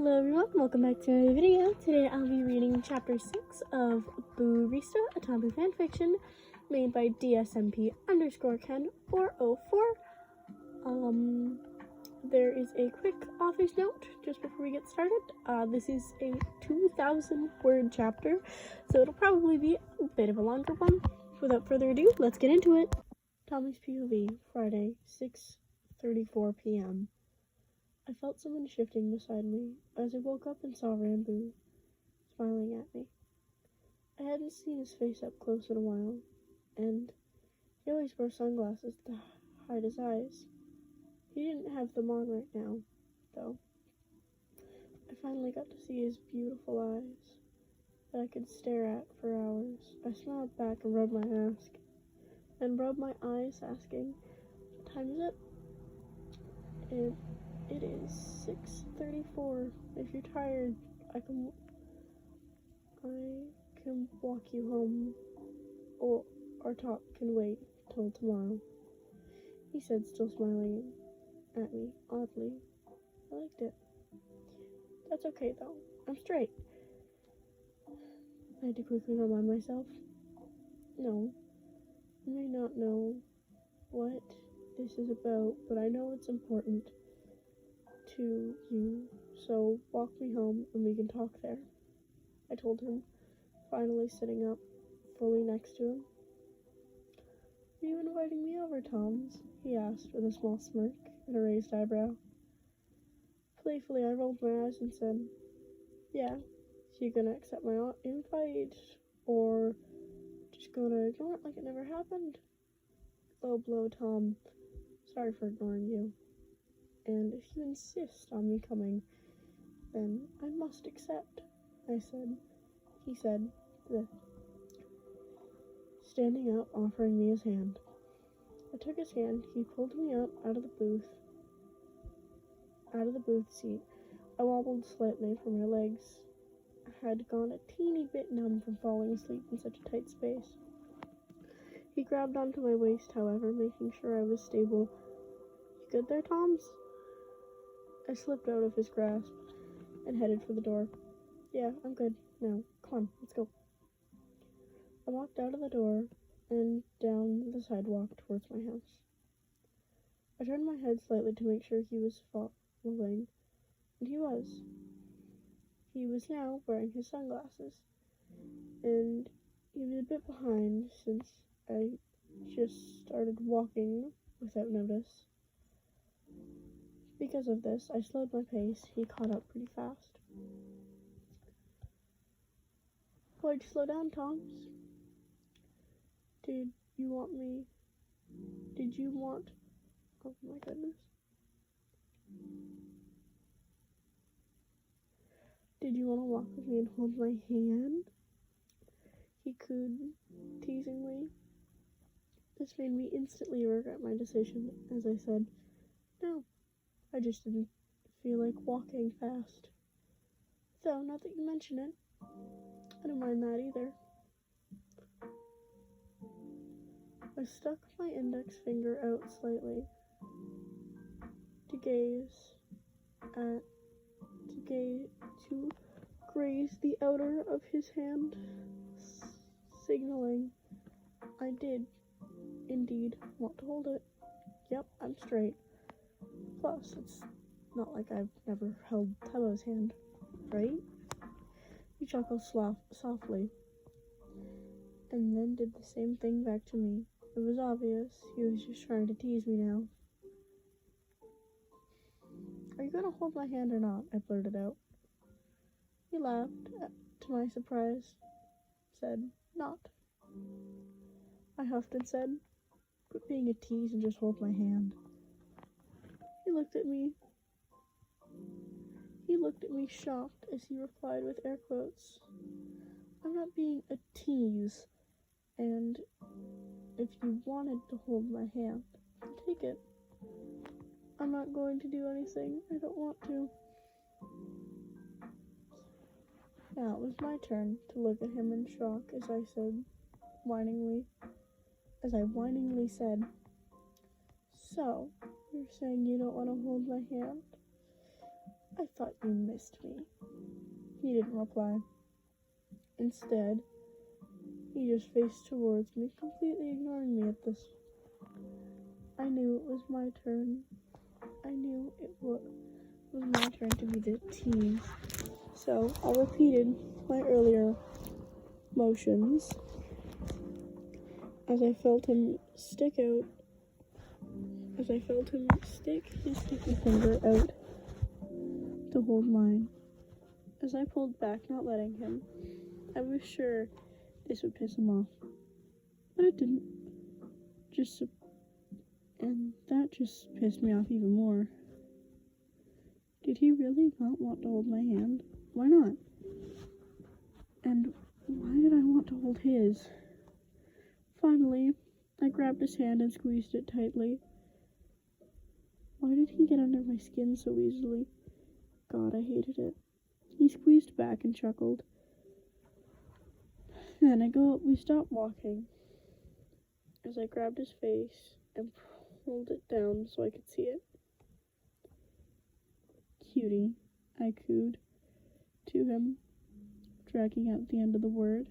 Hello everyone, welcome back to another video. Today I'll be reading chapter 6 of Barista, a Tomboo fanfiction made by DSMP_Ken 404. There is a quick author's note just before we get started. This is a 2,000 word chapter, so it'll probably be a bit of a longer one. Without further ado, let's get into it. Tommy's POV, Friday, 6:34 p.m. I felt someone shifting beside me as I woke up and saw Ranboo smiling at me. I hadn't seen his face up close in a while, and he always wore sunglasses to hide his eyes. He didn't have them on right now, though. I finally got to see his beautiful eyes that I could stare at for hours. I smiled back and rubbed my eyes, asking, "What time is it?" It is 6:34. If you're tired, I can walk you home, or our talk can wait till tomorrow, he said, still smiling at me oddly. I liked it. That's okay though, I'm straight. I had to quickly remind myself. No, you may not know what this is about, but I know it's important to you, so walk me home and we can talk there, I told him, finally sitting up fully next to him. Are you inviting me over, Toms? He asked with a small smirk and a raised eyebrow. Playfully, I rolled my eyes and said, "Yeah, so you gonna accept my invite, or just gonna ignore it like it never happened?" Low blow, Tom. Sorry for ignoring you. And if you insist on me coming, then I must accept, I said. He said, standing up, offering me his hand. I took his hand. He pulled me up out of the booth seat. I wobbled slightly, for my legs had gone a teeny bit numb from falling asleep in such a tight space. He grabbed onto my waist, however, making sure I was stable. You good there, Toms? I slipped out of his grasp and headed for the door. Yeah, I'm good now. Come on, let's go. I walked out of the door and down the sidewalk towards my house. I turned my head slightly to make sure he was following, and he was. He was now wearing his sunglasses, and he was a bit behind since I just started walking without notice. Because of this, I slowed my pace. He caught up pretty fast. Why'd you slow down, Toms? Did you want... Oh my goodness. Did you want to walk with me and hold my hand? He cooed, teasingly. This made me instantly regret my decision, as I said, no. I just didn't feel like walking fast. Though, now that you mention it, I don't mind that either. I stuck my index finger out slightly to graze the outer of his hand, signaling I did indeed want to hold it. Yep, I'm straight. Plus, it's not like I've never held Tubbo's hand, right? He chuckled softly, and then did the same thing back to me. It was obvious he was just trying to tease me now. Are you gonna hold my hand or not? I blurted out. He laughed, to my surprise, said, not. I huffed and said, quit being a tease and just hold my hand. He looked at me shocked as he replied with air quotes, I'm not being a tease, and if you wanted to hold my hand, take it. I'm not going to do anything I don't want to. Now it was my turn to look at him in shock as I whiningly said, so, you're saying you don't want to hold my hand? I thought you missed me." He didn't reply. Instead, he just faced towards me, completely ignoring me at this. I knew it was my turn. I knew it was my turn to be the tease. So I repeated my earlier motions as I felt him stick his sticky finger out to hold mine. As I pulled back, not letting him, I was sure this would piss him off. But it didn't. And that just pissed me off even more. Did he really not want to hold my hand? Why not? And why did I want to hold his? Finally, I grabbed his hand and squeezed it tightly. Why did he get under my skin so easily? God, I hated it. He squeezed back and chuckled. Then we stopped walking as I grabbed his face and pulled it down so I could see it. Cutie, I cooed to him, dragging out the end of the word.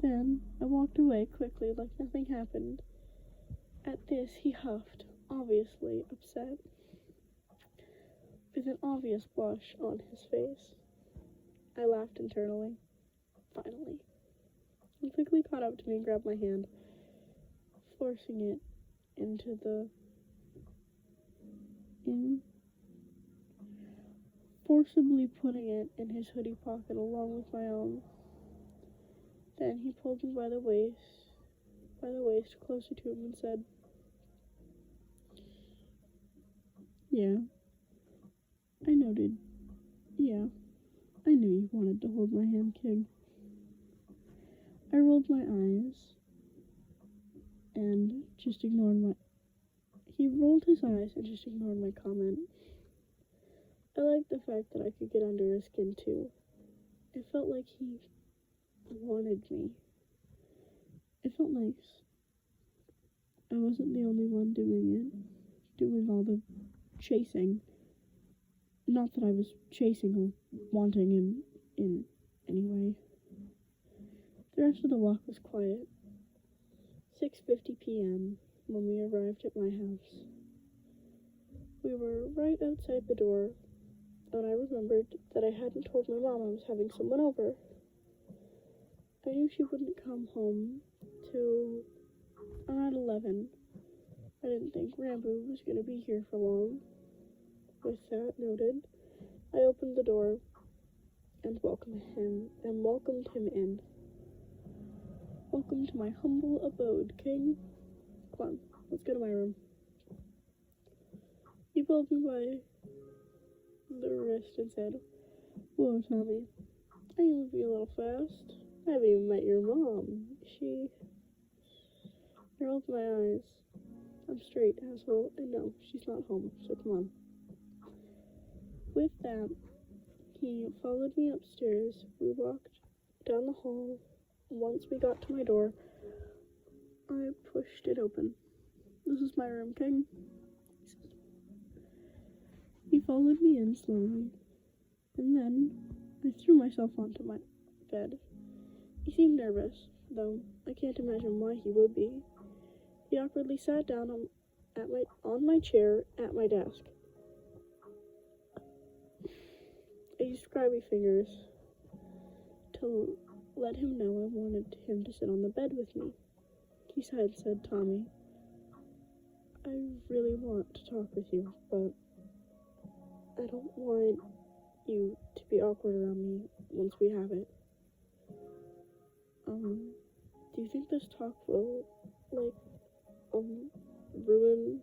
Then I walked away quickly like nothing happened. At this, he huffed, obviously upset, with an obvious blush on his face. I laughed internally. Finally. He quickly caught up to me and grabbed my hand, forcibly putting it in his hoodie pocket along with my own. Then he pulled me by the waist closer to him and said, "Yeah, I noted. Yeah, I knew you wanted to hold my hand, King." I rolled my eyes and just ignored He rolled his eyes and just ignored my comment. I liked the fact that I could get under his skin too. It felt like he wanted me. It felt nice. I wasn't the only one doing all the chasing. Not that I was chasing or wanting him in any way. The rest of the walk was quiet. 6:50 p.m. when we arrived at my house. We were right outside the door, and I remembered that I hadn't told my mom I was having someone over. I knew she wouldn't come home till around 11. I didn't think Ranboo was going to be here for long. With that noted, I opened the door and welcomed him in. "Welcome to my humble abode, King. Come on, let's go to my room." He pulled me by the wrist and said, "Whoa, Tommy, are you moving a little fast? I haven't even met your mom. I rolled my eyes. I'm straight, asshole, and no, she's not home, so come on." With that, he followed me upstairs. We walked down the hall. Once we got to my door, I pushed it open. "This is my room, King." He followed me in slowly, and then I threw myself onto my bed. He seemed nervous, though I can't imagine why he would be. He awkwardly sat down on my chair at my desk. I used grabby fingers to let him know I wanted him to sit on the bed with me. He said, "Tommy, I really want to talk with you, but I don't want you to be awkward around me once we have it. Do you think this talk will, ruin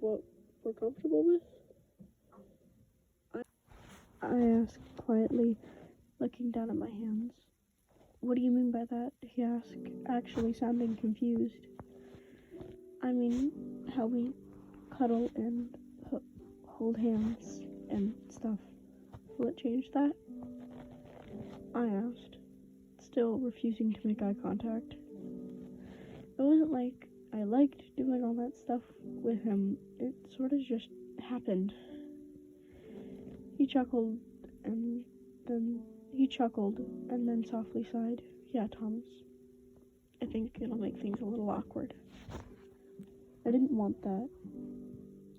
what we're comfortable with?" I asked quietly, looking down at my hands. "What do you mean by that?" he asked, actually sounding confused. "I mean, how we cuddle and hold hands and stuff. Will it change that?" I asked, still refusing to make eye contact. It wasn't like I liked doing all that stuff with him. It sort of just happened. He chuckled and then softly sighed. Yeah, Thomas. I think it'll make things a little awkward. I didn't want that.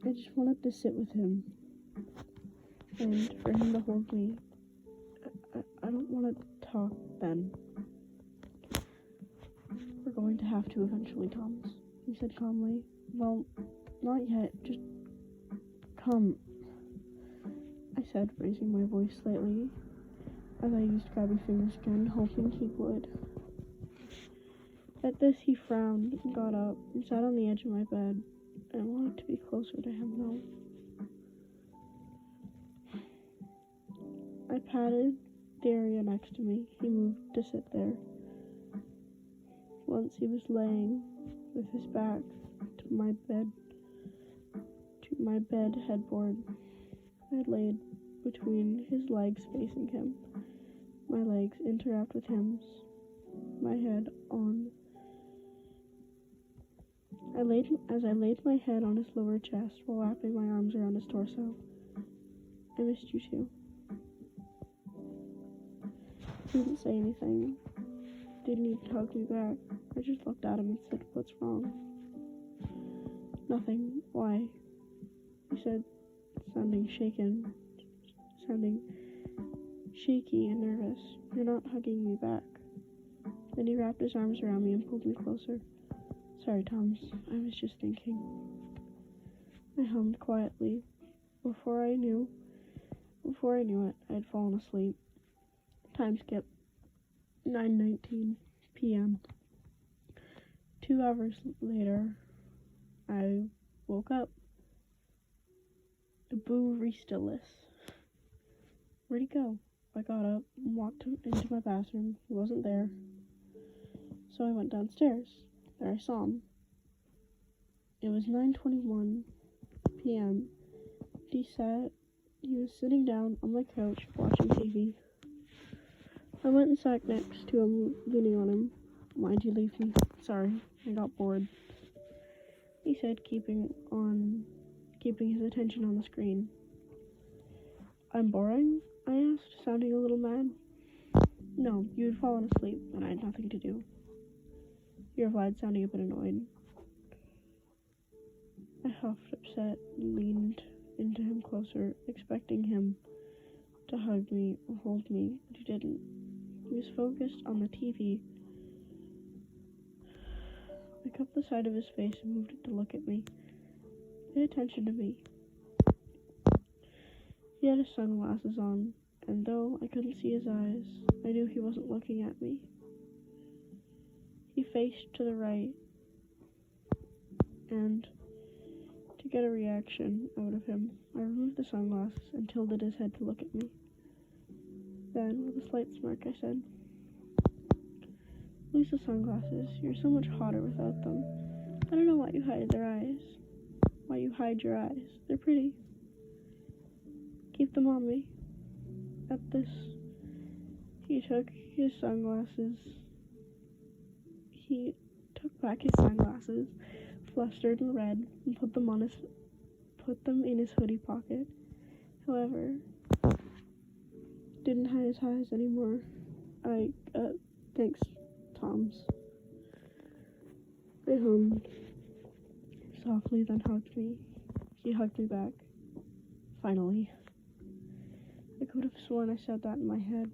I just wanted to sit with him. And for him to hold me. I don't want to talk then. We're going to have to eventually, Thomas, he said calmly. Well, not yet. Just come, I said, raising my voice slightly as I used grabby fingers again, hoping he would. At this, he frowned and got up and sat on the edge of my bed. I wanted to be closer to him, though. I patted the area next to me. He moved to sit there. Once he was laying with his back to my bed headboard. I laid between his legs facing him. My legs interact with his, my head on. As I laid my head on his lower chest while wrapping my arms around his torso. I missed you too. He didn't say anything. Didn't even hug me back. I just looked at him and said, "What's wrong?" "Nothing. Why?" He said, sounding shaky and nervous. "You're not hugging me back." Then he wrapped his arms around me and pulled me closer. "Sorry, Thomas. I was just thinking." I hummed quietly. Before I knew it, I had fallen asleep. Time skip. 9:19 p.m. 2 hours later, I woke up. The boorista. Where'd he go? I got up and walked into my bathroom. He wasn't there. So I went downstairs. There I saw him. It was 9:21 p.m. He was sitting down on my couch watching TV. I went and sat next to him, leaning on him. "Why'd you leave me?" "Sorry, I got bored," he said, keeping his attention on the screen. "I'm boring?" I asked, sounding a little mad. "No, you had fallen asleep, and I had nothing to do," he replied, sounding a bit annoyed. I huffed, upset, and leaned into him closer, expecting him to hug me or hold me, but he didn't. He was focused on the TV. I cupped the side of his face and moved it to look at me. Pay attention to me. He had his sunglasses on, and though I couldn't see his eyes, I knew he wasn't looking at me. He faced to the right, and to get a reaction out of him, I removed the sunglasses and tilted his head to look at me. Then, with a slight smirk, I said, "Lose the sunglasses. You're so much hotter without them. I don't know why you hide your eyes. They're pretty. Keep them on me." At this, he took back his sunglasses, flustered and red, and put them in his hoodie pocket. However, didn't hide his eyes anymore. Thanks, Toms. I hummed softly, then hugged me. He hugged me back. Finally. I could have sworn I said that in my head.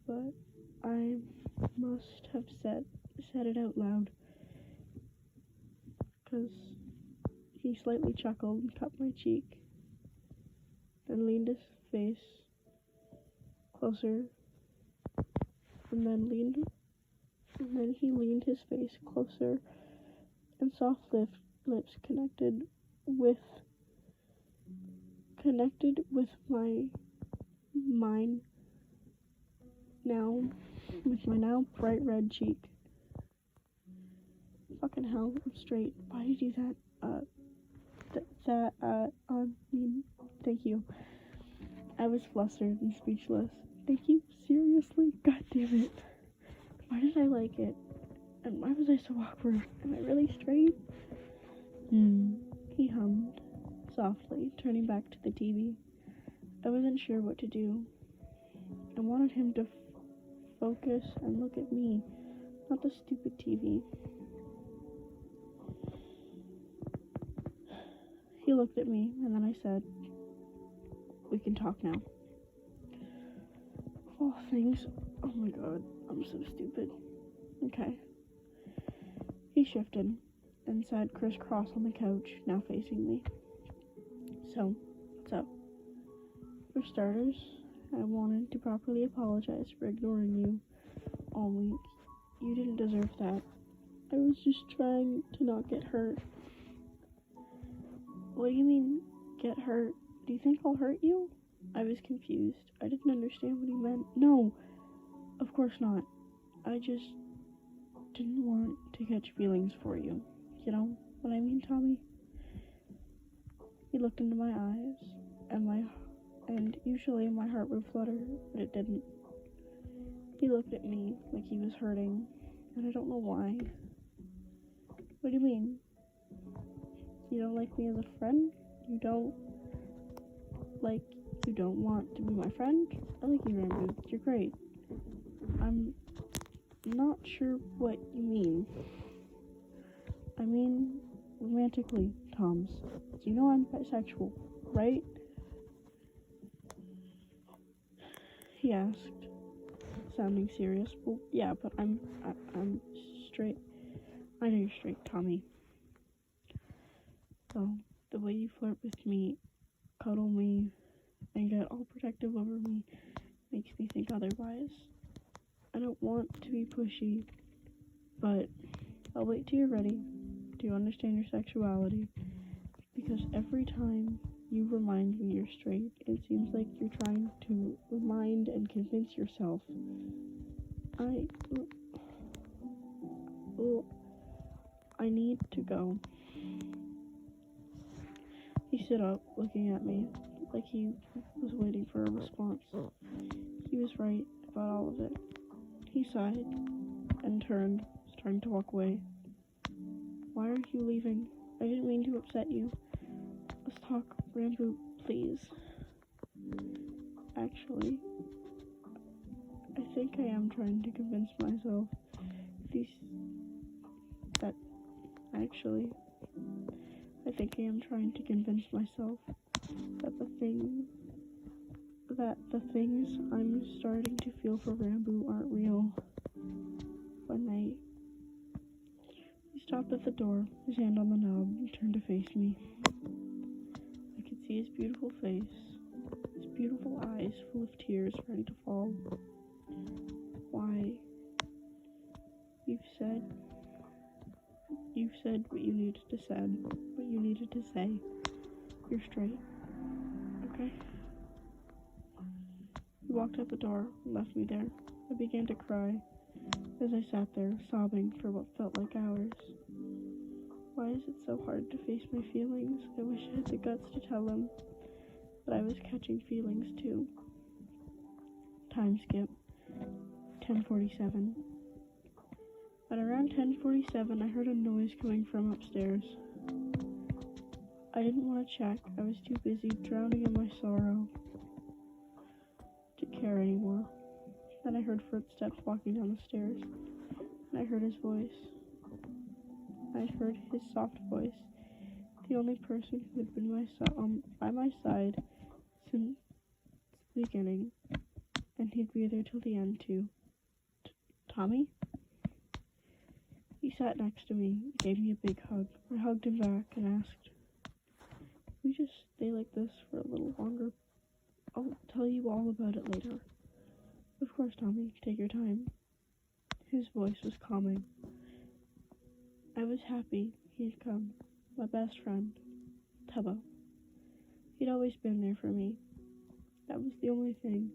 But I must have said it out loud. 'Cause he slightly chuckled and cupped my cheek, then leaned his face closer, and then he leaned his face closer, and soft lips connected with mine with my now bright red cheek. Fucking hell, I'm straight. Why did you do that? Thank you. I was flustered and speechless. Thank you? Seriously? God damn it. Why did I like it? And why was I so awkward? Am I really straight? hummed softly, turning back to the TV. I wasn't sure what to do. I wanted him to focus and look at me, not the stupid TV. He looked at me, and then I said, "We can talk now." Oh, things. Oh my god, I'm so stupid. Okay. He shifted and sat crisscross on the couch, now facing me. "So, what's up?" "For starters, I wanted to properly apologize for ignoring you all week. You didn't deserve that. I was just trying to not get hurt." "What do you mean, get hurt? Do you think I'll hurt you?" I was confused. I didn't understand what he meant. "No, of course not. I just didn't want to catch feelings for you. You know what I mean, Tommy?" He looked into my eyes, and usually my heart would flutter, but it didn't. He looked at me like he was hurting, and I don't know why. "What do you mean? You don't like me as a friend? You don't want to be my friend? I like you, Ranboo. You're great." "I'm not sure what you mean." "I mean, romantically, Toms. You know I'm bisexual, right?" he asked, sounding serious. "Well, yeah, but I'm straight." "I know you're straight, Tommy. Well, the way you flirt with me, cuddle me, and get all protective over me makes me think otherwise. I don't want to be pushy, but I'll wait till you're ready. Do you understand your sexuality? Because every time you remind me you're straight, it seems like you're trying to remind and convince yourself. I need to go." He stood up, looking at me like he was waiting for a response. He was right about all of it. He sighed and turned, starting to walk away. "Why are you leaving? I didn't mean to upset you. Let's talk, Ranboo, please." Actually, I think I am trying to convince myself that the things I'm starting to feel for Ranboo aren't real. One night, he stopped at the door, his hand on the knob, and turned to face me. I could see his beautiful face, his beautiful eyes full of tears ready to fall. "Why? You've said what you needed to say. You're straight, okay?" He walked out the door and left me there. I began to cry as I sat there, sobbing for what felt like hours. Why is it so hard to face my feelings? I wish I had the guts to tell him that I was catching feelings too. Time skip. 10:47. At around 10:47, I heard a noise coming from upstairs. I didn't want to check. I was too busy drowning in my sorrow to care anymore. Then I heard footsteps walking down the stairs, and I heard his voice. I heard his soft voice, the only person who had been by my side since the beginning, and he'd be there till the end too. "Tommy?" He sat next to me and gave me a big hug. I hugged him back and asked, "Can we just stay like this for a little longer? I'll tell you all about it later." "Of course, Tommy, take your time." His voice was calming. I was happy he had come. My best friend, Tubbo. He'd always been there for me. That was the only thing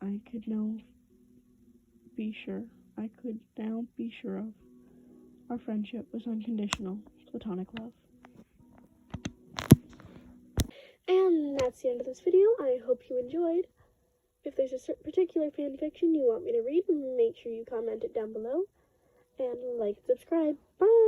I could now be sure of. Our friendship was unconditional, platonic love. And that's the end of this video. I hope you enjoyed. If there's a particular fanfiction you want me to read, make sure you comment it down below. And like and subscribe. Bye!